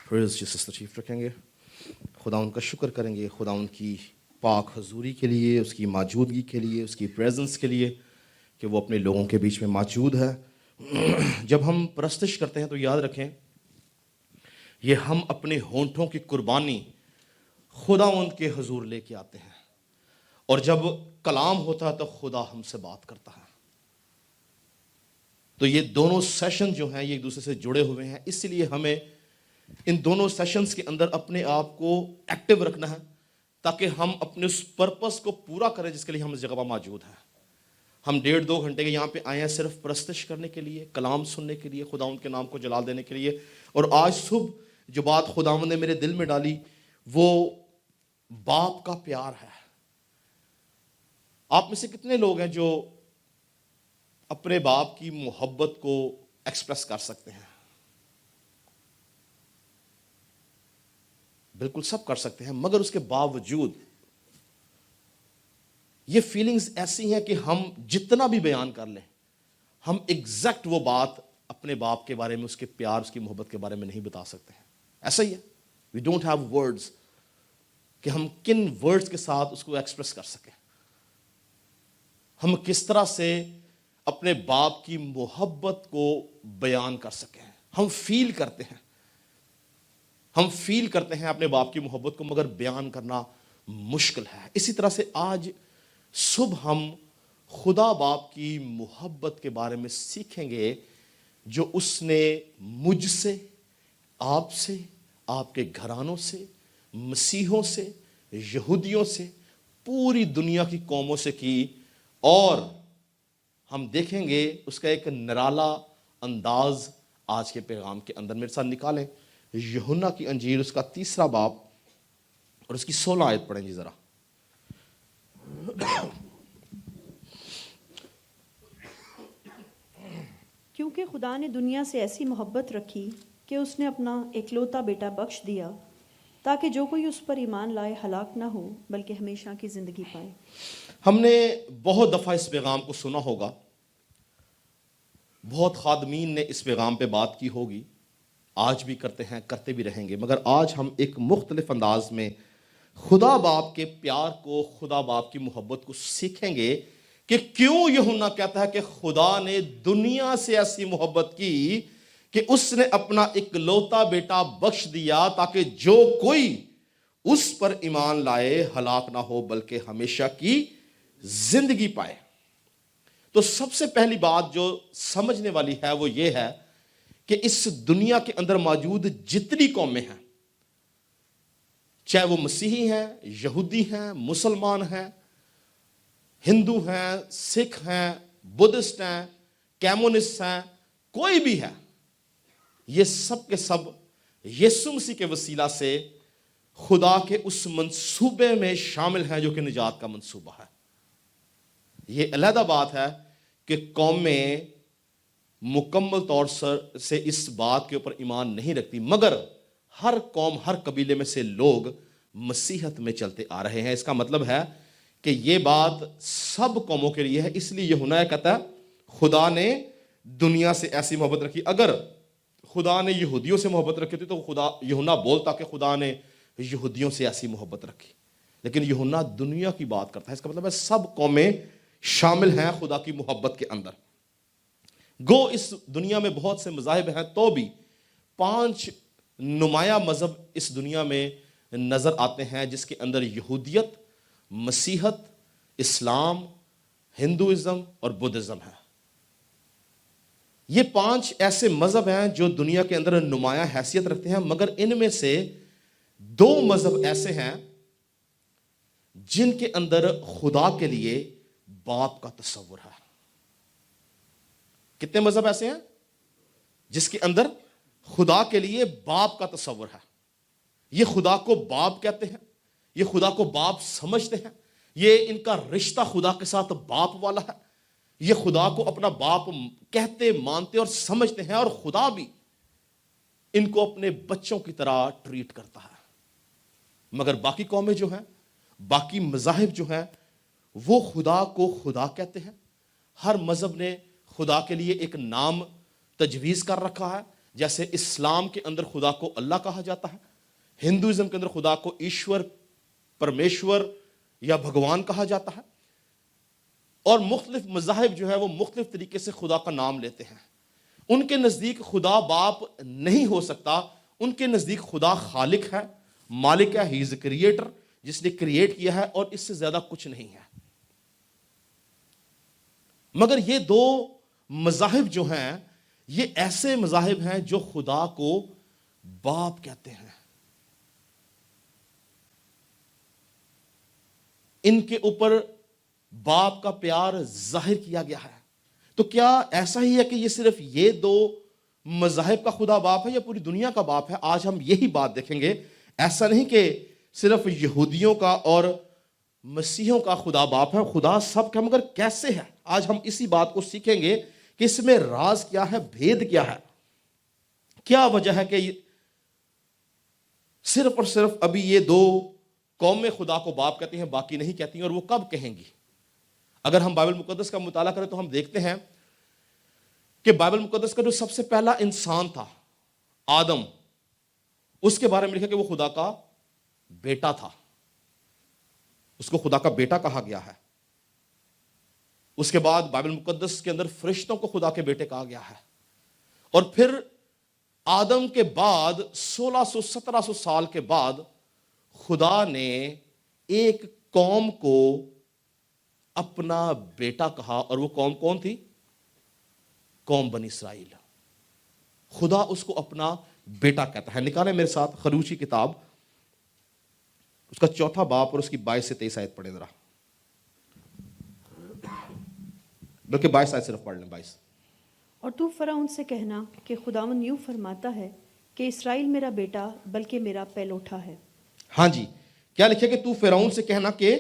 پریز Jesus تشریف رکھیں گے. خدا ان کا شکر کریں گے خدا ان کی پاک حضوری کے لیے, اس کی موجودگی کے لیے, اس کی پریزنس کے لیے کہ وہ اپنے لوگوں کے بیچ میں موجود ہے. جب ہم پرستش کرتے ہیں تو یاد رکھیں یہ ہم اپنے ہونٹوں کی قربانی خدا ان کے حضور لے کے آتے ہیں, اور جب کلام ہوتا ہے تو خدا ہم سے بات کرتا ہے. تو یہ دونوں سیشن جو ہیں یہ ایک دوسرے سے جڑے ہوئے ہیں, اس لیے ہمیں ان دونوں سیشنز کے اندر اپنے آپ کو ایکٹیو رکھنا ہے تاکہ ہم اپنے اس پرپس کو پورا کریں جس کے لیے ہم اس جگہ پر موجود ہیں. ہم 1.5-2 گھنٹے کے یہاں پہ آئے ہیں صرف پرستش کرنے کے لیے, کلام سننے کے لیے, خداوند کے نام کو جلال دینے کے لیے. اور آج صبح جو بات خداوند نے میرے دل میں ڈالی وہ باپ کا پیار ہے. آپ میں سے کتنے لوگ ہیں جو اپنے باپ کی محبت کو ایکسپریس کر سکتے ہیں؟ بالکل سب کر سکتے ہیں, مگر اس کے باوجود یہ فیلنگز ایسی ہیں کہ ہم جتنا بھی بیان کر لیں ہم ایگزیکٹ وہ بات اپنے باپ کے بارے میں, اس کے پیار, اس کی محبت کے بارے میں نہیں بتا سکتے ہیں. ایسا ہی ہے, وی ڈونٹ ہیو ورڈز کہ ہم کن ورڈز کے ساتھ اس کو ایکسپریس کر سکیں. ہم کس طرح سے اپنے باپ کی محبت کو بیان کر سکیں. ہم فیل کرتے ہیں, ہم فیل کرتے ہیں اپنے باپ کی محبت کو, مگر بیان کرنا مشکل ہے. اسی طرح سے آج صبح ہم خدا باپ کی محبت کے بارے میں سیکھیں گے جو اس نے مجھ سے, آپ سے, آپ کے گھرانوں سے, مسیحوں سے, یہودیوں سے, پوری دنیا کی قوموں سے کی. اور ہم دیکھیں گے اس کا ایک نرالا انداز آج کے پیغام کے اندر. میرے ساتھ نکالیں یوحنا کی انجیل اس کا 3 باب اور اس کی 16 آیت پڑھیں جی ذرا. کیونکہ خدا نے دنیا سے ایسی محبت رکھی کہ اس نے اپنا اکلوتا بیٹا بخش دیا تاکہ جو کوئی اس پر ایمان لائے ہلاک نہ ہو بلکہ ہمیشہ کی زندگی پائے. ہم نے بہت دفعہ اس پیغام کو سنا ہوگا, بہت خادمین نے اس پیغام پہ بات کی ہوگی, آج بھی کرتے ہیں, کرتے بھی رہیں گے, مگر آج ہم ایک مختلف انداز میں خدا باپ کے پیار کو, خدا باپ کی محبت کو سیکھیں گے کہ کیوں یوحنا کہتا ہے کہ خدا نے دنیا سے ایسی محبت کی کہ اس نے اپنا اکلوتا بیٹا بخش دیا تاکہ جو کوئی اس پر ایمان لائے ہلاک نہ ہو بلکہ ہمیشہ کی زندگی پائے. تو سب سے پہلی بات جو سمجھنے والی ہے وہ یہ ہے کہ اس دنیا کے اندر موجود جتنی قومیں ہیں, چاہے وہ مسیحی ہیں, یہودی ہیں, مسلمان ہیں, ہندو ہیں, سکھ ہیں, بدھسٹ ہیں, کیمونسٹ ہیں, کوئی بھی ہے, یہ سب کے سب یسوع مسیح کے وسیلہ سے خدا کے اس منصوبے میں شامل ہیں جو کہ نجات کا منصوبہ ہے. یہ علیحدہ بات ہے کہ قومیں مکمل طور سے اس بات کے اوپر ایمان نہیں رکھتی, مگر ہر قوم, ہر قبیلے میں سے لوگ مسیحت میں چلتے آ رہے ہیں. اس کا مطلب ہے کہ یہ بات سب قوموں کے لیے ہے. اس لیے یوحنا کہتا ہے خدا نے دنیا سے ایسی محبت رکھی. اگر خدا نے یہودیوں سے محبت رکھی تھی تو خدا یوحنا بولتا کہ خدا نے یہودیوں سے ایسی محبت رکھی, لیکن یوحنا دنیا کی بات کرتا ہے. اس کا مطلب ہے سب قومیں شامل ہیں خدا کی محبت کے اندر. گو اس دنیا میں بہت سے مذاہب ہیں تو بھی 5 نمایاں مذہب اس دنیا میں نظر آتے ہیں جس کے اندر یہودیت, مسیحت, اسلام, ہندوازم اور بدھزم ہے. یہ 5 ایسے مذہب ہیں جو دنیا کے اندر نمایاں حیثیت رکھتے ہیں, مگر ان میں سے 2 مذہب ایسے ہیں جن کے اندر خدا کے لیے باپ کا تصور ہے. کتنے مذہب ایسے ہیں جس کے اندر خدا کے لیے باپ کا تصور ہے؟ یہ خدا کو باپ کہتے ہیں, یہ خدا کو باپ سمجھتے ہیں, یہ ان کا رشتہ خدا کے ساتھ باپ والا ہے, یہ خدا کو اپنا باپ کہتے, مانتے اور سمجھتے ہیں, اور خدا بھی ان کو اپنے بچوں کی طرح ٹریٹ کرتا ہے. مگر باقی قومیں جو ہیں, باقی مذاہب جو ہیں, وہ خدا کو خدا کہتے ہیں. ہر مذہب نے خدا کے لیے ایک نام تجویز کر رکھا ہے, جیسے اسلام کے اندر خدا کو اللہ کہا جاتا ہے، ہندوازم کے اندر خدا کو ایشور، پرمیشور یا بھگوان کہا جاتا ہے، اور مختلف مذاہب جو ہے وہ مختلف طریقے سے خدا کا نام لیتے ہیں۔ ان کے نزدیک خدا باپ نہیں ہو سکتا، ان کے نزدیک خدا خالق ہے، مالک ہے، ہی از اے کریٹر، جس نے کریٹ کیا ہے، اور اس سے زیادہ کچھ نہیں ہے۔ مگر یہ دو مذاہب جو ہیں یہ ایسے مذاہب ہیں جو خدا کو باپ کہتے ہیں۔ ان کے اوپر باپ کا پیار ظاہر کیا گیا ہے۔ تو کیا ایسا ہی ہے کہ یہ صرف یہ دو مذاہب کا خدا باپ ہے یا پوری دنیا کا باپ ہے؟ آج ہم یہی بات دیکھیں گے۔ ایسا نہیں کہ صرف یہودیوں کا اور مسیحیوں کا خدا باپ ہے، خدا سب کا، مگر کیسے ہے؟ آج ہم اسی بات کو سیکھیں گے کہ اس میں راز کیا ہے، بھید کیا ہے، کیا وجہ ہے کہ صرف اور صرف ابھی یہ دو قومیں خدا کو باپ کہتی ہیں، باقی نہیں کہتی ہیں، اور وہ کب کہیں گی؟ اگر ہم بائبل مقدس کا مطالعہ کریں تو ہم دیکھتے ہیں کہ بائبل مقدس کا جو سب سے پہلا انسان تھا، آدم، اس کے بارے میں لکھا کہ وہ خدا کا بیٹا تھا، اس کو خدا کا بیٹا کہا گیا ہے۔ اس کے بعد بائبل مقدس کے اندر فرشتوں کو خدا کے بیٹے کہا گیا ہے، اور پھر آدم کے بعد 1600-1700 سال کے بعد خدا نے ایک قوم کو اپنا بیٹا کہا، اور وہ قوم کون تھی؟ قوم بنی اسرائیل۔ خدا اس کو اپنا بیٹا کہتا ہے۔ نکالیں میرے ساتھ خروج کی کتاب، اس کا 4 باب اور اس کی 22 سے 23 آیت پڑھیں ذرا، بلکہ 22 آیت صرف پڑھ لیں، 22۔ اور تو فرعون سے کہنا کہ خداوند یوں فرماتا ہے کہ اسرائیل میرا بیٹا بلکہ میرا پہلوٹا ہے۔ ہاں جی، کیا لکھے کہ تو فرعون سے کہنا کہ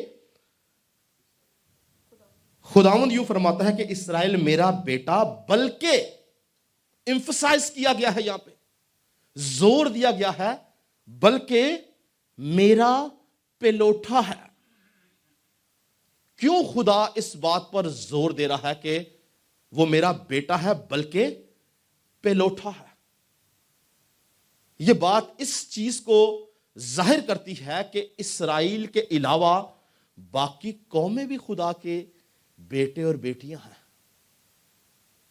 خداوند یوں فرماتا ہے کہ اسرائیل میرا بیٹا، بلکہ ایمفسائز کیا گیا ہے، یہاں پہ زور دیا گیا ہے، بلکہ میرا پہلوٹا ہے۔ کیوں خدا اس بات پر زور دے رہا ہے کہ وہ میرا بیٹا ہے بلکہ پہلوٹا ہے؟ یہ بات اس چیز کو ظاہر کرتی ہے کہ اسرائیل کے علاوہ باقی قومیں بھی خدا کے بیٹے اور بیٹیاں ہیں،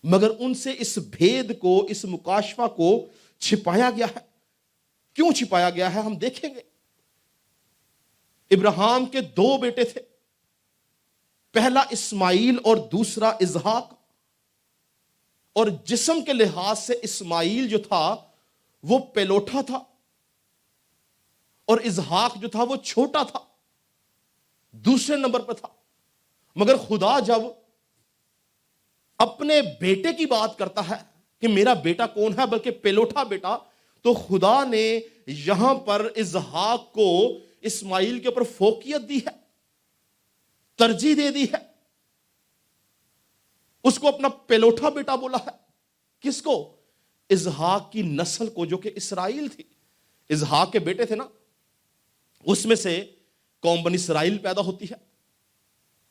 مگر ان سے اس بھید کو، اس مکاشفہ کو چھپایا گیا ہے۔ کیوں چھپایا گیا ہے ہم دیکھیں گے۔ ابراہیم کے 2 بیٹے تھے، پہلا اسماعیل اور دوسرا اسحاق، اور جسم کے لحاظ سے اسماعیل جو تھا وہ پہلوٹا تھا، اور اسحاق جو تھا وہ چھوٹا تھا، دوسرے نمبر پہ تھا۔ مگر خدا جب اپنے بیٹے کی بات کرتا ہے کہ میرا بیٹا کون ہے بلکہ پہلوٹا بیٹا، تو خدا نے یہاں پر اسحاق کو اسماعیل کے اوپر فوقیت دی ہے، ترجیح دے دی ہے، اس کو اپنا پہلوٹا بیٹا بولا ہے۔ کس کو؟ اسحاق کی نسل کو، جو کہ اسرائیل تھی۔ اسحاق کے بیٹے تھے نا، اس میں سے قوم بنی اسرائیل پیدا ہوتی ہے۔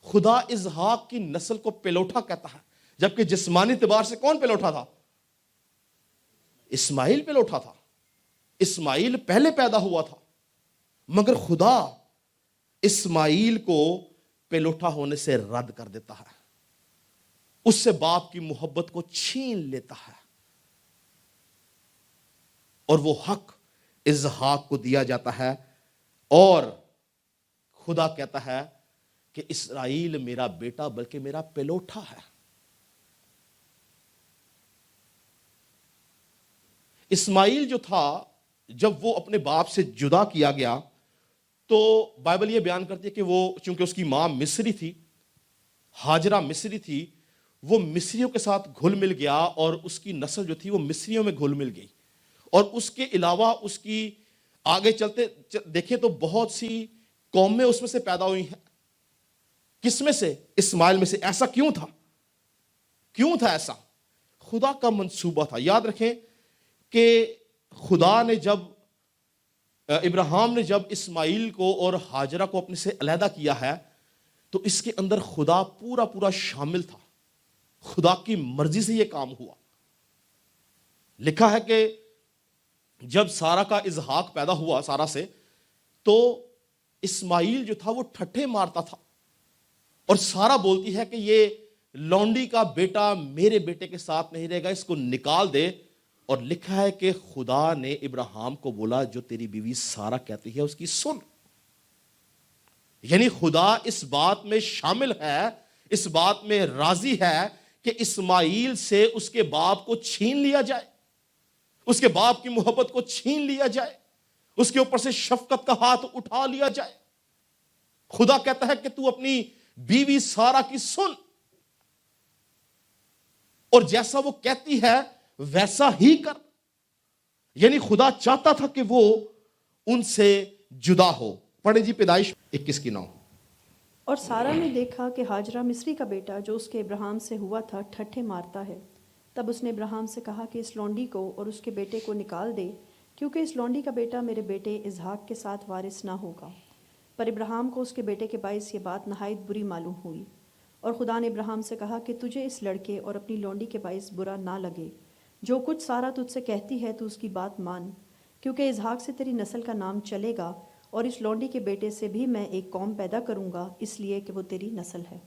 خدا اسحاق کی نسل کو پہلوٹا کہتا ہے، جبکہ جسمانی اعتبار سے کون پہلوٹا تھا؟ اسماعیل پہلوٹا تھا۔ اسماعیل پہلے پیدا ہوا تھا، مگر خدا اسماعیل کو پہلوٹا ہونے سے رد کر دیتا ہے، اس سے باپ کی محبت کو چھین لیتا ہے، اور وہ حق اسحاق کو دیا جاتا ہے، اور خدا کہتا ہے کہ اسرائیل میرا بیٹا بلکہ میرا پہلوٹا ہے۔ اسماعیل جو تھا، جب وہ اپنے باپ سے جدا کیا گیا تو بائبل یہ بیان کرتی ہے کہ وہ، چونکہ اس کی ماں مصری تھی، ہاجرہ مصری تھی، وہ مصریوں کے ساتھ گھل مل گیا، اور اس کی نسل جو تھی وہ مصریوں میں گھل مل گئی۔ اور اس کے علاوہ اس کی آگے چلتے دیکھیں تو بہت سی قومیں اس میں سے پیدا ہوئی ہیں۔ کس میں سے؟ اسماعیل میں سے۔ ایسا کیوں تھا؟ کیوں تھا ایسا؟ خدا کا منصوبہ تھا۔ یاد رکھیں کہ خدا نے جب ابراہیم نے جب اسماعیل کو اور ہاجرہ کو اپنے سے علیحدہ کیا ہے، تو اس کے اندر خدا پورا پورا شامل تھا، خدا کی مرضی سے یہ کام ہوا۔ لکھا ہے کہ جب سارا کا اسحاق پیدا ہوا سارا سے، تو اسماعیل جو تھا وہ ٹھٹھے مارتا تھا، اور سارا بولتی ہے کہ یہ لونڈی کا بیٹا میرے بیٹے کے ساتھ نہیں رہے گا، اس کو نکال دے۔ اور لکھا ہے کہ خدا نے ابراہیم کو بولا جو تیری بیوی سارا کہتی ہے اس کی سن۔ یعنی خدا اس بات میں شامل ہے، اس بات میں راضی ہے کہ اسماعیل سے اس کے باپ کو چھین لیا جائے، اس کے باپ کی محبت کو چھین لیا جائے، اس کے اوپر سے شفقت کا ہاتھ اٹھا لیا جائے۔ خدا کہتا ہے کہ تو اپنی بیوی سارا کی سن، اور جیسا وہ کہتی ہے ویسا ہی کر۔ یعنی خدا چاہتا تھا کہ وہ ان سے جدا ہو۔ پڑھیں جی پیدائش 21:9۔ اور سارا نے دیکھا کہ ہاجرہ مصری کا بیٹا جو اس کے ابراہیم سے ہوا تھا ٹھٹھے مارتا ہے، تب اس نے ابراہیم سے کہا کہ اس لونڈی کو اور اس کے بیٹے کو نکال دے، کیونکہ اس لونڈی کا بیٹا میرے بیٹے اسحاق کے ساتھ وارث نہ ہوگا۔ پر ابراہیم کو اس کے بیٹے کے باعث یہ بات نہایت بری معلوم ہوئی، اور خدا نے ابراہیم سے کہا کہ تجھے اس لڑکے اور اپنی لونڈی کے باعث برا نہ لگے، جو کچھ سارا تجھ سے کہتی ہے تو اس کی بات مان، کیونکہ اسحاق سے تیری نسل کا نام چلے گا، اور اس لونڈی کے بیٹے سے بھی میں ایک قوم پیدا کروں گا، اس لیے کہ وہ تیری نسل ہے۔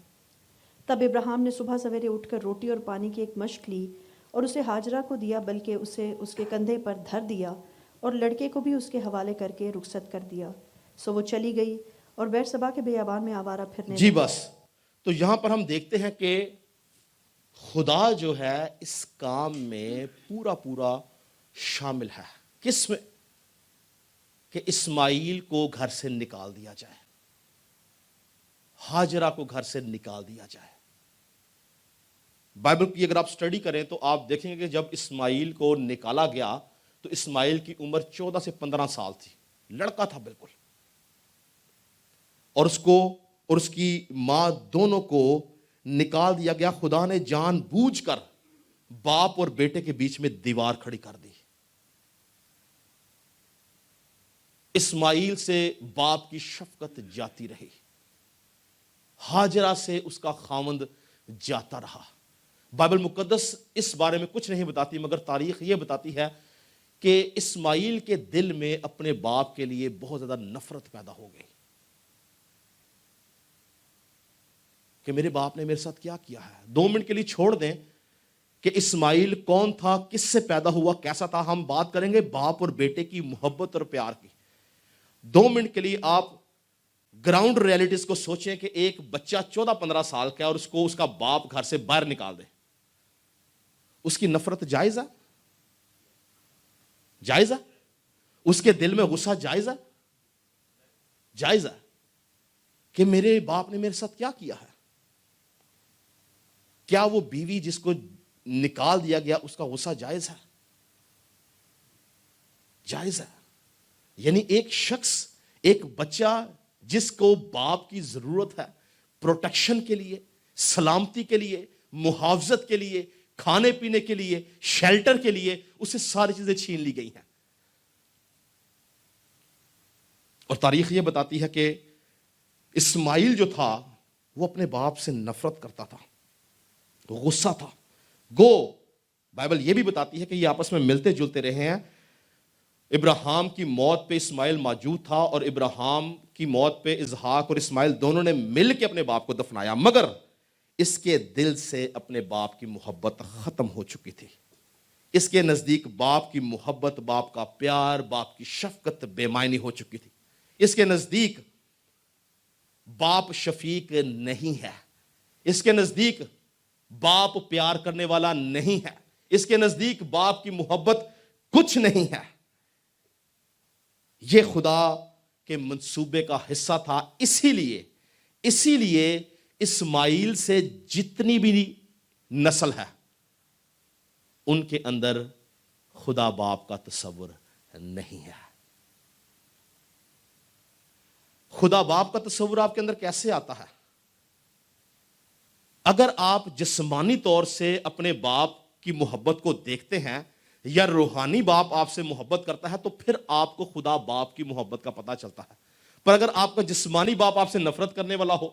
تب ابراہیم نے صبح سویرے اٹھ کر روٹی اور پانی کی ایک مشک لی اور اسے ہاجرہ کو دیا، بلکہ اسے اس کے کندھے پر دھر دیا، اور لڑکے کو بھی اس کے حوالے کر کے رخصت کر دیا۔ سو وہ چلی گئی اور بیرسبا کے بیابان میں آوارہ پھرنے جی لگی۔ بس تو یہاں پر ہم دیکھتے ہیں کہ خدا جو ہے اس کام میں پورا شامل ہے۔ کس میں؟ کہ اسماعیل کو گھر سے نکال دیا جائے، ہاجرہ کو گھر سے نکال دیا جائے۔ بائبل کی اگر آپ سٹڈی کریں تو آپ دیکھیں گے کہ جب اسماعیل کو نکالا گیا تو اسماعیل کی عمر 14 سے 15 سال تھی، لڑکا تھا بالکل، اور اس کو اور اس کی ماں دونوں کو نکال دیا گیا۔ خدا نے جان بوجھ کر باپ اور بیٹے کے بیچ میں دیوار کھڑی کر دی۔ اسماعیل سے باپ کی شفقت جاتی رہی، ہاجرہ سے اس کا خاوند جاتا رہا۔ بائبل مقدس اس بارے میں کچھ نہیں بتاتی، مگر تاریخ یہ بتاتی ہے کہ اسماعیل کے دل میں اپنے باپ کے لیے بہت زیادہ نفرت پیدا ہو گئی کہ میرے باپ نے میرے ساتھ کیا کیا ہے۔ 2 منٹ کے لیے چھوڑ دیں کہ اسماعیل کون تھا، کس سے پیدا ہوا، کیسا تھا، ہم بات کریں گے باپ اور بیٹے کی محبت اور پیار کی۔ 2 منٹ کے لیے آپ گراؤنڈ ریالٹیز کو سوچیں کہ ایک بچہ 14-15 سال کا ہے اور اس کو اس کا باپ گھر سے باہر نکال دے، اس کی نفرت جائز ہے؟ جائز ہے؟ اس کے دل میں غصہ جائز ہے؟ جائز ہے کہ میرے باپ نے میرے ساتھ کیا کیا ہے؟ کیا وہ بیوی جس کو نکال دیا گیا اس کا غصہ جائز ہے؟ جائز ہے۔ یعنی ایک شخص، ایک بچہ جس کو باپ کی ضرورت ہے پروٹیکشن کے لیے، سلامتی کے لیے، محافظت کے لیے، کھانے پینے کے لیے، شیلٹر کے لیے، اسے ساری چیزیں چھین لی گئی ہیں۔ اور تاریخ یہ بتاتی ہے کہ اسماعیل جو تھا وہ اپنے باپ سے نفرت کرتا تھا، غصہ تھا۔ گو بائبل یہ بھی بتاتی ہے کہ یہ آپس میں ملتے جلتے رہے ہیں۔ ابراہیم کی موت پہ اسماعیل موجود تھا، اور ابراہیم کی موت پہ اسحاق اور اسماعیل دونوں نے مل کے اپنے باپ کو دفنایا، مگر اس کے دل سے اپنے باپ کی محبت ختم ہو چکی تھی۔ اس کے نزدیک باپ کی محبت، باپ کا پیار، باپ کی شفقت بے معنی ہو چکی تھی۔ اس کے نزدیک باپ شفیق نہیں ہے، اس کے نزدیک باپ پیار کرنے والا نہیں ہے، اس کے نزدیک باپ کی محبت کچھ نہیں ہے۔ یہ خدا کے منصوبے کا حصہ تھا، اسی لیے اسماعیل سے جتنی بھی نسل ہے ان کے اندر خدا باپ کا تصور نہیں ہے۔ خدا باپ کا تصور آپ کے اندر کیسے آتا ہے؟ اگر آپ جسمانی طور سے اپنے باپ کی محبت کو دیکھتے ہیں یا روحانی باپ آپ سے محبت کرتا ہے تو پھر آپ کو خدا باپ کی محبت کا پتہ چلتا ہے۔ پر اگر آپ کا جسمانی باپ آپ سے نفرت کرنے والا ہو،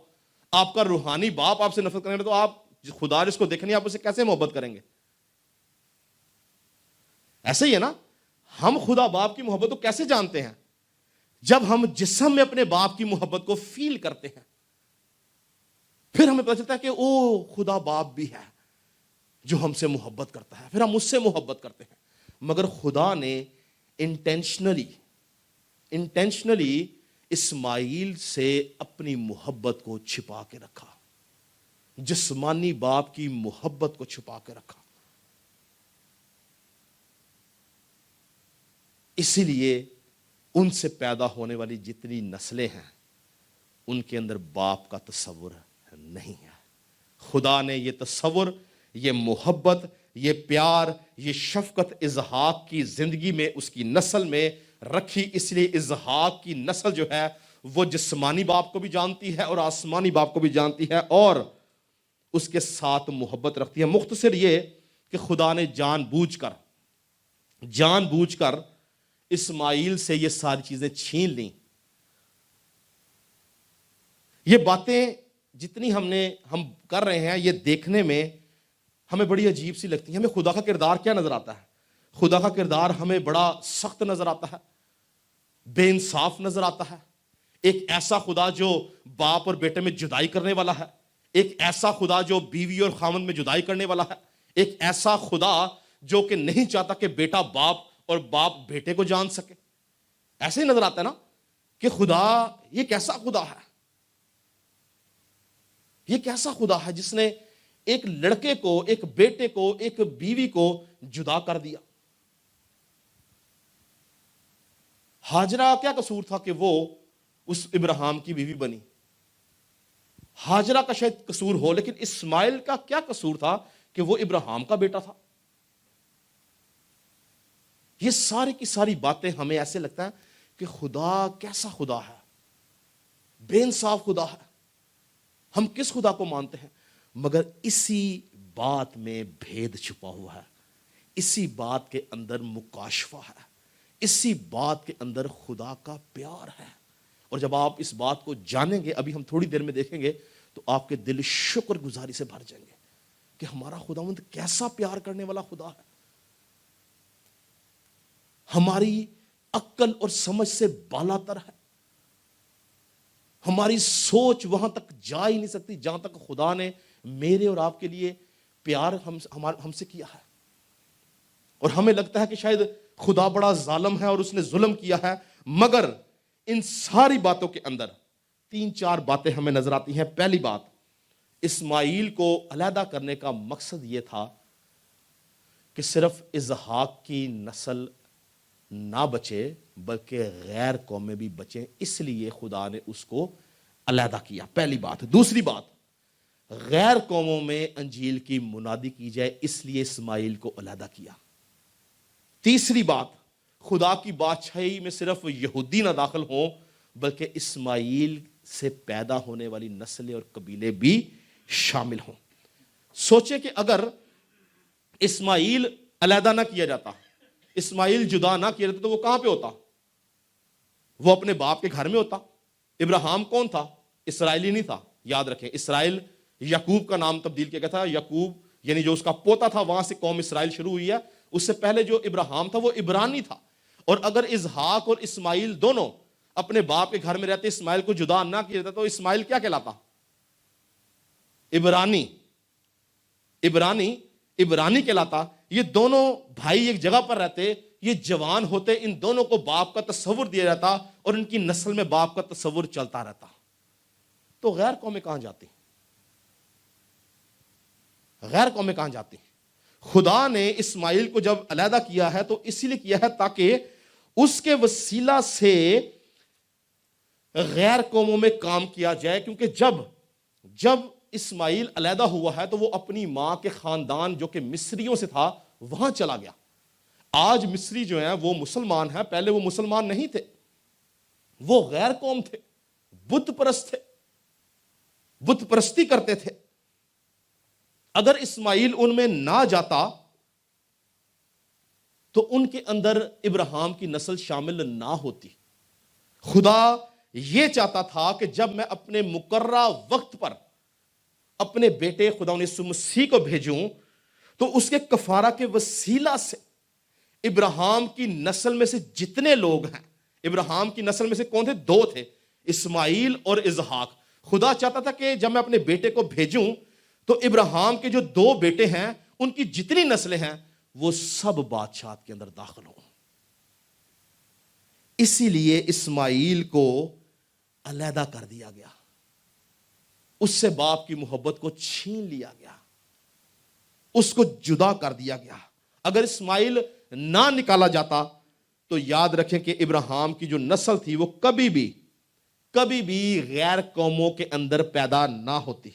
آپ کا روحانی باپ آپ سے نفرت کرنے والا، تو آپ خدا جس کو دیکھیں آپ اسے کیسے محبت کریں گے؟ ایسے ہی ہے نا, ہم خدا باپ کی محبت کو کیسے جانتے ہیں؟ جب ہم جسم میں اپنے باپ کی محبت کو فیل کرتے ہیں, پھر ہمیں پتہ چلتا ہے کہ او خدا باپ بھی ہے جو ہم سے محبت کرتا ہے, پھر ہم اس سے محبت کرتے ہیں. مگر خدا نے انٹینشنلی اسماعیل سے اپنی محبت کو چھپا کے رکھا, جسمانی باپ کی محبت کو چھپا کے رکھا. اسی لیے ان سے پیدا ہونے والی جتنی نسلیں ہیں ان کے اندر باپ کا تصور نہیں ہے. خدا نے یہ تصور, یہ محبت, یہ پیار, یہ شفقت اسحاق کی زندگی میں, اس کی نسل میں رکھی. اس لیے اسحاق کی نسل جو ہے وہ جسمانی باپ کو بھی جانتی ہے اور آسمانی باپ کو بھی جانتی ہے اور اس کے ساتھ محبت رکھتی ہے. مختصر یہ کہ خدا نے جان بوجھ کر اسماعیل سے یہ ساری چیزیں چھین لیں. یہ باتیں جتنی ہم کر رہے ہیں یہ دیکھنے میں ہمیں بڑی عجیب سی لگتی ہیں. ہمیں خدا کا کردار کیا نظر آتا ہے؟ خدا کا کردار ہمیں بڑا سخت نظر آتا ہے, بے انصاف نظر آتا ہے. ایک ایسا خدا جو باپ اور بیٹے میں جدائی کرنے والا ہے, ایک ایسا خدا جو بیوی اور خامند میں جدائی کرنے والا ہے, ایک ایسا خدا جو کہ نہیں چاہتا کہ بیٹا باپ اور باپ بیٹے کو جان سکے. ایسے ہی نظر آتا ہے نا کہ خدا یہ کیسا خدا ہے, یہ کیسا خدا ہے جس نے ایک لڑکے کو, ایک بیٹے کو, ایک بیوی کو جدا کر دیا. ہاجرہ کیا قصور تھا کہ وہ اس ابراہیم کی بیوی بنی؟ ہاجرہ کا شاید قصور ہو, لیکن اسماعیل کا کیا قصور تھا کہ وہ ابراہیم کا بیٹا تھا؟ یہ ساری کی ساری باتیں ہمیں ایسے لگتا ہے کہ خدا کیسا خدا ہے, بے انصاف خدا ہے. ہم کس خدا کو مانتے ہیں؟ مگر اسی بات میں بھید چھپا ہوا ہے, اسی بات کے اندر مکاشفہ ہے, اسی بات کے اندر خدا کا پیار ہے. اور جب آپ اس بات کو جانیں گے, ابھی ہم تھوڑی دیر میں دیکھیں گے, تو آپ کے دل شکر گزاری سے بھر جائیں گے کہ ہمارا خداوند کیسا پیار کرنے والا خدا ہے. ہماری عقل اور سمجھ سے بالا تر ہے. ہماری سوچ وہاں تک جا ہی نہیں سکتی جہاں تک خدا نے میرے اور آپ کے لیے پیار ہم سے کیا ہے. اور ہمیں لگتا ہے کہ شاید خدا بڑا ظالم ہے اور اس نے ظلم کیا ہے. مگر ان ساری باتوں کے اندر 3-4 باتیں ہمیں نظر آتی ہیں. پہلی بات, اسماعیل کو علیحدہ کرنے کا مقصد یہ تھا کہ صرف اسحاق کی نسل نہ بچے بلکہ غیر قومیں بھی بچیں, اس لیے خدا نے اس کو علیحدہ کیا. پہلی بات. دوسری بات, غیر قوموں میں انجیل کی منادی کی جائے, اس لیے اسماعیل کو علیحدہ کیا. تیسری بات, خدا کی بادشاہی میں صرف یہودی نہ داخل ہوں بلکہ اسماعیل سے پیدا ہونے والی نسلیں اور قبیلے بھی شامل ہوں. سوچیں کہ اگر اسماعیل علیحدہ نہ کیا جاتا, اسماعیل جدا نہ کیا جاتا, تو وہ کہاں پہ ہوتا؟ وہ اپنے باپ کے گھر میں ہوتا. ابراہیم کون تھا؟ اسرائیلی نہیں تھا. یاد رکھیں, اسرائیل یعقوب کا نام تبدیل کیا گیا تھا. یعقوب یعنی جو اس کا پوتا تھا, وہاں سے قوم اسرائیل شروع ہوئی ہے. اس سے پہلے جو ابراہیم تھا وہ عبرانی تھا. اور اگر اسحاق اور اسماعیل دونوں اپنے باپ کے گھر میں رہتے, اسماعیل کو جدا نہ کیا جاتا, تو اسماعیل کیا کہلاتا؟ عبرانی کہلاتا. یہ دونوں بھائی ایک جگہ پر رہتے, یہ جوان ہوتے, ان دونوں کو باپ کا تصور دیا جاتا اور ان کی نسل میں باپ کا تصور چلتا رہتا. تو غیر قومیں کہاں جاتی؟ غیر قومیں کہاں جاتی؟ خدا نے اسماعیل کو جب علیحدہ کیا ہے تو اسی لیے کیا ہے تاکہ اس کے وسیلہ سے غیر قوموں میں کام کیا جائے. کیونکہ جب اسماعیل علیحدہ ہوا ہے تو وہ اپنی ماں کے خاندان جو کہ مصریوں سے تھا وہاں چلا گیا. آج مصری جو ہیں وہ مسلمان ہیں, پہلے وہ مسلمان نہیں تھے, وہ غیر قوم تھے, بت پرست تھے, بت پرستی کرتے تھے. اگر اسماعیل ان میں نہ جاتا تو ان کے اندر ابراہیم کی نسل شامل نہ ہوتی. خدا یہ چاہتا تھا کہ جب میں اپنے مقررہ وقت پر اپنے بیٹے خدا یسوع مسیح کو بھیجوں تو اس کے کفارہ کے وسیلہ سے ابراہیم کی نسل میں سے جتنے لوگ ہیں، ابراہیم کی نسل میں سے کون تھے؟ 2 تھے، اسماعیل اور اسحاق۔ خدا چاہتا تھا کہ جب میں اپنے بیٹے کو بھیجوں تو ابراہیم کے جو 2 بیٹے ہیں ان کی جتنی نسلیں ہیں وہ سب بادشاہت کے اندر داخل ہوں۔ اسی لیے اسماعیل کو علیحدہ کر دیا گیا، اس سے باپ کی محبت کو چھین لیا گیا، اس کو جدا کر دیا گیا۔ اگر اسماعیل نہ نکالا جاتا تو یاد رکھیں کہ ابراہیم کی جو نسل تھی وہ کبھی بھی غیر قوموں کے اندر پیدا نہ ہوتی۔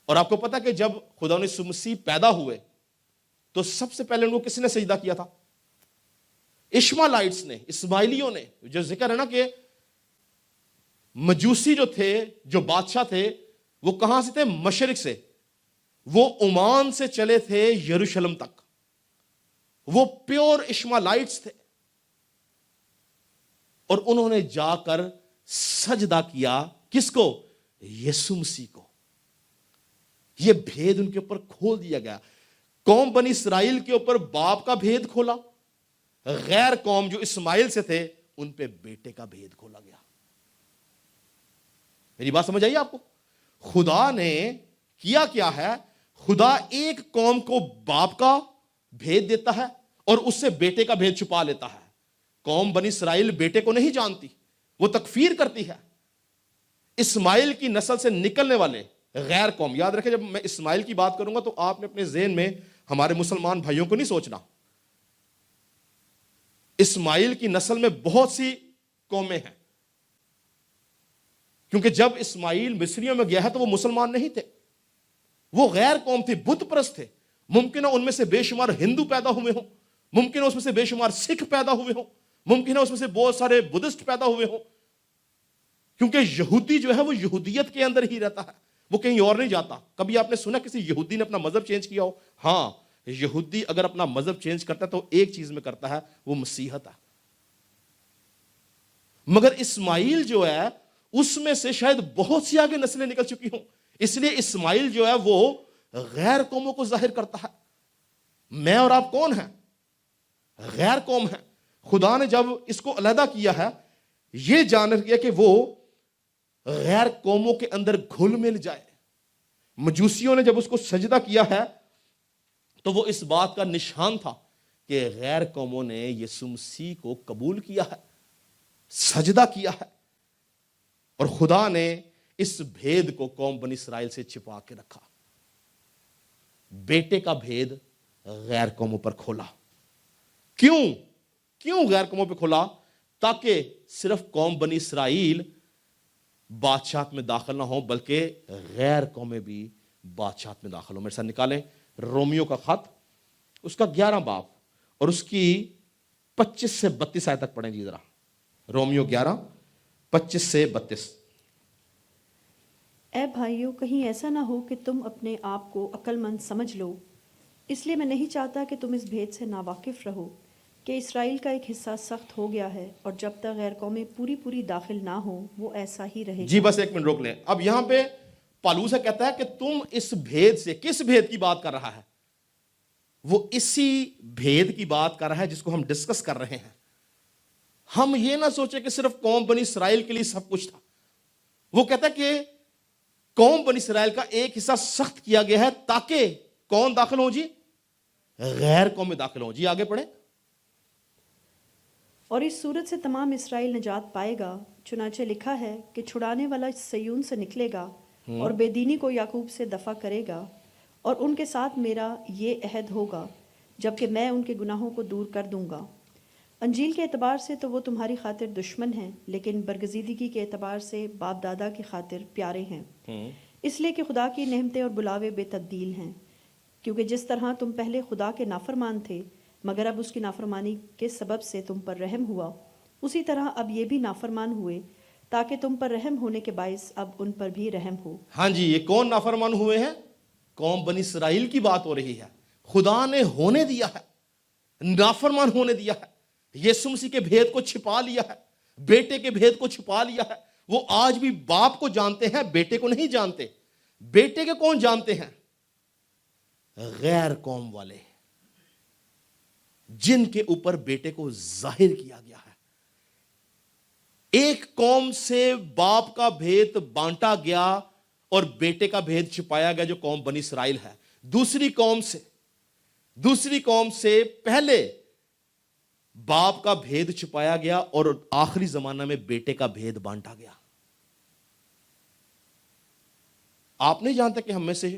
اور آپ کو پتا کہ جب خدا نے مسیح پیدا ہوئے تو سب سے پہلے ان کو کس نے سجدہ کیا تھا؟ اشمالیٹس نے، اسماعیلیوں نے۔ جو ذکر ہے نا کہ مجوسی جو تھے، جو بادشاہ تھے، وہ کہاں سے تھے؟ مشرق سے۔ وہ عمان سے چلے تھے یروشلم تک، وہ پیور اشمالائٹس تھے، اور انہوں نے جا کر سجدہ کیا کس کو؟ یسوع مسیح کو۔ یہ بھید ان کے اوپر کھول دیا گیا۔ قوم بنی اسرائیل کے اوپر باپ کا بھید کھولا، غیر قوم جو اسماعیل سے تھے ان پہ بیٹے کا بھید کھولا گیا۔ میری بات سمجھ آئی آپ کو؟ خدا نے کیا ہے؟ خدا ایک قوم کو باپ کا بھید دیتا ہے اور اس سے بیٹے کا بھید چھپا لیتا ہے۔ قوم بنی اسرائیل بیٹے کو نہیں جانتی، وہ تکفیر کرتی ہے۔ اسماعیل کی نسل سے نکلنے والے غیر قوم، یاد رکھیں جب میں اسماعیل کی بات کروں گا تو آپ نے اپنے ذہن میں ہمارے مسلمان بھائیوں کو نہیں سوچنا۔ اسماعیل کی نسل میں بہت سی قومیں ہیں، کیونکہ جب اسماعیل مصریوں میں گیا ہے تو وہ مسلمان نہیں تھے، وہ غیر قوم تھی، بت پرست تھے۔ ممکن ہے ان میں سے بے شمار ہندو پیدا ہوئے ہوں، ممکن ہے اس میں سے بے شمار سکھ پیدا ہوئے ہوں، ممکن ہے اس میں سے بہت سارے بدھسٹ پیدا ہوئے ہوں، کیونکہ یہودی جو ہے وہ یہودیت کے اندر ہی رہتا ہے، وہ کہیں اور نہیں جاتا۔ کبھی آپ نے سنا کسی یہودی نے اپنا مذہب چینج کیا ہو؟ ہاں، یہودی اگر اپنا مذہب چینج کرتا ہے تو ایک چیز میں کرتا ہے، وہ مسیحت ہے۔ مگر اسماعیل جو ہے اس میں سے شاید بہت سی آگے نسلیں نکل چکی ہوں، اس لیے اسماعیل جو ہے وہ غیر قوموں کو ظاہر کرتا ہے۔ میں اور آپ کون ہیں؟ غیر قوم ہیں۔ خدا نے جب اس کو علیحدہ کیا ہے یہ جان کیا کہ وہ غیر قوموں کے اندر گھل مل جائے۔ مجوسیوں نے جب اس کو سجدہ کیا ہے تو وہ اس بات کا نشان تھا کہ غیر قوموں نے یسوع مسیح کو قبول کیا ہے، سجدہ کیا ہے، اور خدا نے اس بھید کو قوم بنی اسرائیل سے چھپا کے رکھا۔ بیٹے کا بھید غیر قوموں پر کھولا۔ کیوں غیر قوموں پہ کھولا؟ تاکہ صرف قوم بنی اسرائیل بادشاہت میں داخل نہ ہو بلکہ غیر قومیں بھی بادشاہت میں داخل ہو۔ میرے ساتھ نکالیں رومیو کا خط، اس کا 11 باب اور اس کی 25 سے 32 آیت تک پڑھیں جی ذرا۔ رومیو 11 25 سے 32۔ اے بھائیو، کہیں ایسا نہ ہو کہ تم اپنے آپ کو عقل مند سمجھ لو، اس لیے میں نہیں چاہتا کہ تم اس بھید سے ناواقف رہو کہ اسرائیل کا ایک حصہ سخت ہو گیا ہے، اور جب تک غیر قومیں پوری داخل نہ ہوں وہ ایسا ہی رہے گا۔ جی بس ایک منٹ روک لیں۔ اب یہاں پہ پالوس کہتا ہے کہ تم اس بھید سے، کس بھید کی بات کر رہا ہے؟ وہ اسی بھید کی بات کر رہا ہے جس کو ہم ڈسکس کر رہے ہیں۔ ہم یہ نہ سوچے کہ صرف قوم بنی اسرائیل کے لیے سب کچھ تھا۔ وہ کہتا ہے کہ قوم بنی اسرائیل کا ایک حصہ سخت کیا گیا ہے تاکہ کون داخل ہو؟ جی غیر قوم میں داخل ہو۔ جی آگے پڑھیں۔ اور اس صورت سے تمام اسرائیل نجات پائے گا، چنانچہ لکھا ہے کہ چھڑانے والا سیون سے نکلے گا اور بے دینی کو یعقوب سے دفع کرے گا، اور ان کے ساتھ میرا یہ عہد ہوگا جبکہ میں ان کے گناہوں کو دور کر دوں گا۔ انجیل کے اعتبار سے تو وہ تمہاری خاطر دشمن ہیں، لیکن برگزیدگی کے اعتبار سے باپ دادا کی خاطر پیارے ہیں، اس لیے کہ خدا کی نعمتیں اور بلاوے بے تبدیل ہیں۔ کیونکہ جس طرح تم پہلے خدا کے نافرمان تھے مگر اب اس کی نافرمانی کے سبب سے تم پر رحم ہوا، اسی طرح اب یہ بھی نافرمان ہوئے تاکہ تم پر رحم ہونے کے باعث اب ان پر بھی رحم ہو۔ ہاں جی، یہ کون نافرمان ہوئے ہیں؟ قوم بنی اسرائیل کی بات ہو رہی ہے۔ خدا نے ہونے دیا ہے، نافرمان ہونے دیا ہے، یسوع مسیح کے بھید کو چھپا لیا ہے، بیٹے کے بھید کو چھپا لیا ہے۔ وہ آج بھی باپ کو جانتے ہیں، بیٹے کو نہیں جانتے۔ بیٹے کے کون جانتے ہیں؟ غیر قوم والے، جن کے اوپر بیٹے کو ظاہر کیا گیا ہے. ایک قوم سے باپ کا بھید بانٹا گیا اور بیٹے کا بھید چھپایا گیا جو قوم بنی اسرائیل ہے. دوسری قوم سے پہلے باپ کا بھید چھپایا گیا اور آخری زمانہ میں بیٹے کا بھید بانٹا گیا. آپ نہیں جانتے کہ ہم میں سے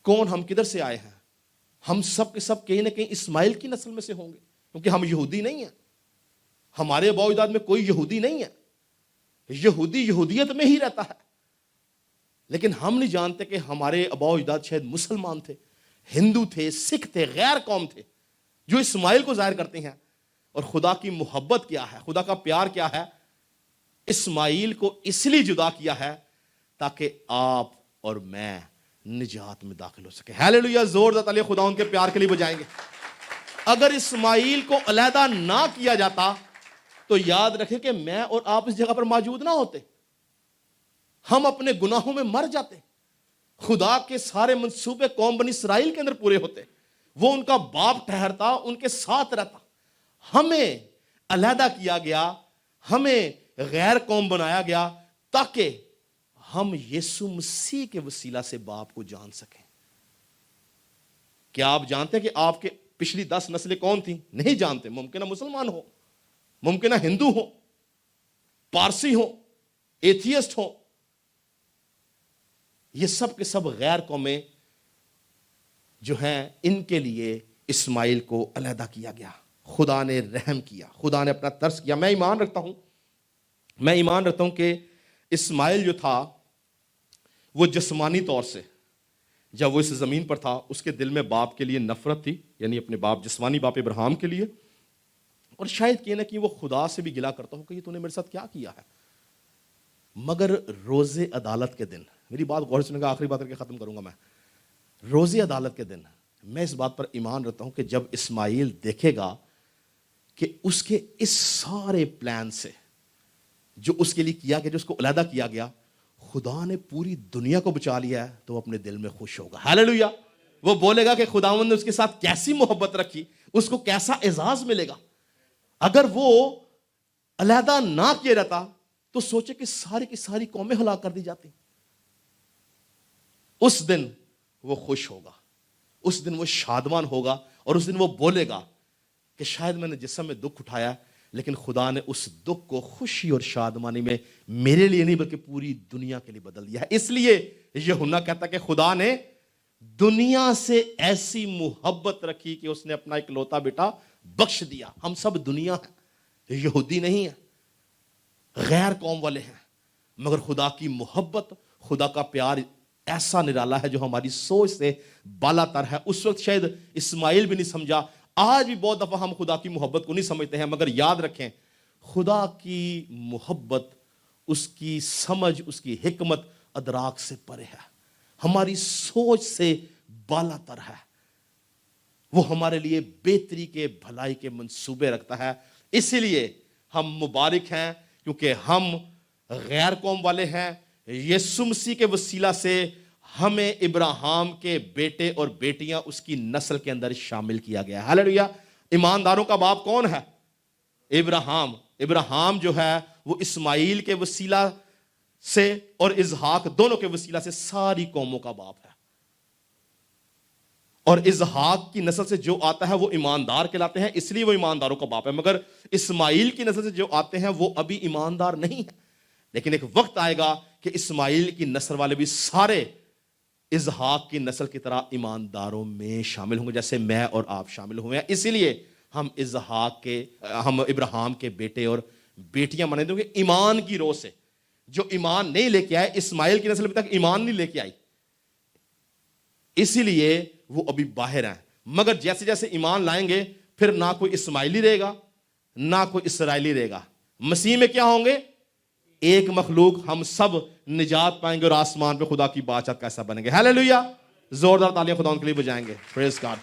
کون، ہم کدھر سے آئے ہیں. ہم سب کے سب کہیں نہ کہیں اسماعیل کی نسل میں سے ہوں گے، کیونکہ ہم یہودی نہیں ہیں. ہمارے آباء و اجداد میں کوئی یہودی نہیں ہے. یہودی یہودیت میں ہی رہتا ہے. لیکن ہم نہیں جانتے کہ ہمارے آباء و اجداد شاید مسلمان تھے، ہندو تھے، سکھ تھے، غیر قوم تھے، جو اسماعیل کو ظاہر کرتے ہیں. اور خدا کی محبت کیا ہے، خدا کا پیار کیا ہے. اسماعیل کو اس لیے جدا کیا ہے تاکہ آپ اور میں نجات میں داخل ہو سکے. ہیلیلویا. زور تعالیٰ خدا ان کے پیار کے لیے بجائیں گے. اگر اسماعیل کو علیحدہ نہ کیا جاتا تو یاد رکھیں کہ میں اور آپ اس جگہ پر موجود نہ ہوتے. ہم اپنے گناہوں میں مر جاتے. خدا کے سارے منصوبے قوم بنی اسرائیل کے اندر پورے ہوتے. وہ ان کا باپ ٹھہرتا، ان کے ساتھ رہتا. ہمیں علیحدہ کیا گیا، ہمیں غیر قوم بنایا گیا تاکہ ہم یسوع مسیح کے وسیلہ سے باپ کو جان سکیں. کیا آپ جانتے ہیں کہ آپ کے پچھلی 10 نسلیں کون تھیں؟ نہیں جانتے. ممکنہ مسلمان ہو، ممکنہ ہندو ہو، پارسی ہو، ایتھیسٹ ہو. یہ سب کے سب غیر قومیں جو ہیں، ان کے لیے اسماعیل کو علیحدہ کیا گیا. خدا نے رحم کیا، خدا نے اپنا ترس کیا. میں ایمان رکھتا ہوں کہ اسماعیل جو تھا وہ جسمانی طور سے جب وہ اس زمین پر تھا اس کے دل میں باپ کے لیے نفرت تھی، یعنی اپنے باپ، جسمانی باپ ابراہیم کے لیے. اور شاید کہ نہ کہ وہ خدا سے بھی گلا کرتا ہو کہ یہ تو نے میرے ساتھ کیا کیا ہے. مگر روز عدالت کے دن، میری بات غور سے سنیں گا، آخری بات کر کے ختم کروں گا میں. روز عدالت کے دن میں اس بات پر ایمان رکھتا ہوں کہ جب اسماعیل دیکھے گا کہ اس کے اس سارے پلان سے جو اس کے لیے کیا گیا، جو اس کو علیحدہ کیا گیا، خدا نے پوری دنیا کو بچا لیا ہے، تو وہ اپنے دل میں خوش ہوگا. ہیلیلویا. وہ بولے گا کہ خداوند نے اس کے ساتھ کیسی محبت رکھی، اس کو کیسا اعزاز ملے گا. اگر وہ علیحدہ نہ کیا جاتا تو سوچے کہ ساری کی ساری قومیں ہلاک کر دی جاتی. اس دن وہ خوش ہوگا، اس دن وہ شادمان ہوگا، اور اس دن وہ بولے گا کہ شاید میں نے جسم میں دکھ اٹھایا لیکن خدا نے اس دکھ کو خوشی اور شادمانی میں میرے لیے نہیں بلکہ پوری دنیا کے لیے بدل دیا ہے. اس لیے یوحنا کہتا کہ خدا نے دنیا سے ایسی محبت رکھی کہ اس نے اپنا اکلوتا بیٹا بخش دیا. ہم سب دنیا ہیں، یہودی نہیں ہیں، غیر قوم والے ہیں، مگر خدا کی محبت، خدا کا پیار ایسا نرالا ہے جو ہماری سوچ سے بالا تر ہے. اس وقت شاید اسماعیل بھی نہیں سمجھا. آج بھی بہت دفعہ ہم خدا کی محبت کو نہیں سمجھتے ہیں، مگر یاد رکھیں خدا کی محبت، اس کی سمجھ، اس کی حکمت ادراک سے پرے ہے، ہماری سوچ سے بالا تر ہے. وہ ہمارے لیے بہتری کے، بھلائی کے منصوبے رکھتا ہے. اسی لیے ہم مبارک ہیں کیونکہ ہم غیر قوم والے ہیں. یسوع مسیح کے وسیلہ سے ہمیں ابراہیم کے بیٹے اور بیٹیاں اس کی نسل کے اندر شامل کیا گیا. ہیلیلویا. ایمانداروں کا باپ کون ہے؟ ابراہیم. ابراہیم جو ہے وہ اسماعیل کے وسیلہ سے اور اسحاق دونوں کے وسیلہ سے ساری قوموں کا باپ ہے. اور اسحاق کی نسل سے جو آتا ہے وہ ایماندار کہلاتے ہیں، اس لیے وہ ایمانداروں کا باپ ہے. مگر اسماعیل کی نسل سے جو آتے ہیں وہ ابھی ایماندار نہیں ہیں. لیکن ایک وقت آئے گا کہ اسماعیل کی نسل والے بھی سارے اسحاق کی نسل کی طرح ایمانداروں میں شامل ہوں گے، جیسے میں اور آپ شامل ہوئے ہیں. اسی لیے ہم ابراہیم کے بیٹے اور بیٹیاں مانے دیں گے ایمان کی روح سے. جو ایمان نہیں لے کے آئے، اسماعیل کی نسل ابھی تک ایمان نہیں لے کے آئی، اسی لیے وہ ابھی باہر ہیں. مگر جیسے جیسے ایمان لائیں گے پھر نہ کوئی اسماعیلی رہے گا نہ کوئی اسرائیلی رہے گا. مسیح میں کیا ہوں گے؟ ایک مخلوق. ہم سب نجات پائیں گے اور آسمان پہ خدا کی بادشاہت کیسا بنیں گے. ہیلیلویا. زوردار تالیاں خدا ان کے لیے بجائیں گے. پریز گاڈ.